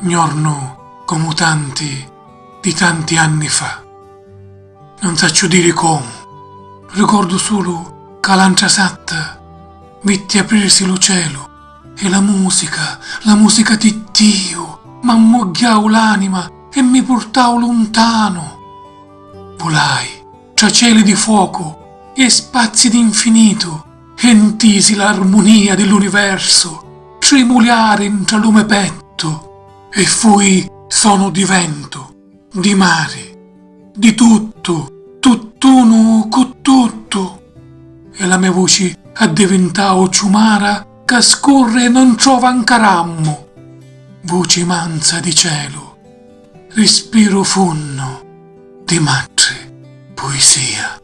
gnorno come di tanti anni fa. Non saccio dire come, ricordo solo che l'altra satta vitti aprirsi lo cielo e la musica di Dio m'ammogliavo l'anima e mi portavo lontano. Volai tra cieli di fuoco e spazi d'infinito e intisi l'armonia dell'universo tremolare intra lume petto e fui sono di vento, di mare, di tutto, tutt'uno con tutto. E la mia voce addiventavo ciumara che scorre e non trova un carammo. Voce manza di cielo, respiro funno di madre poesia.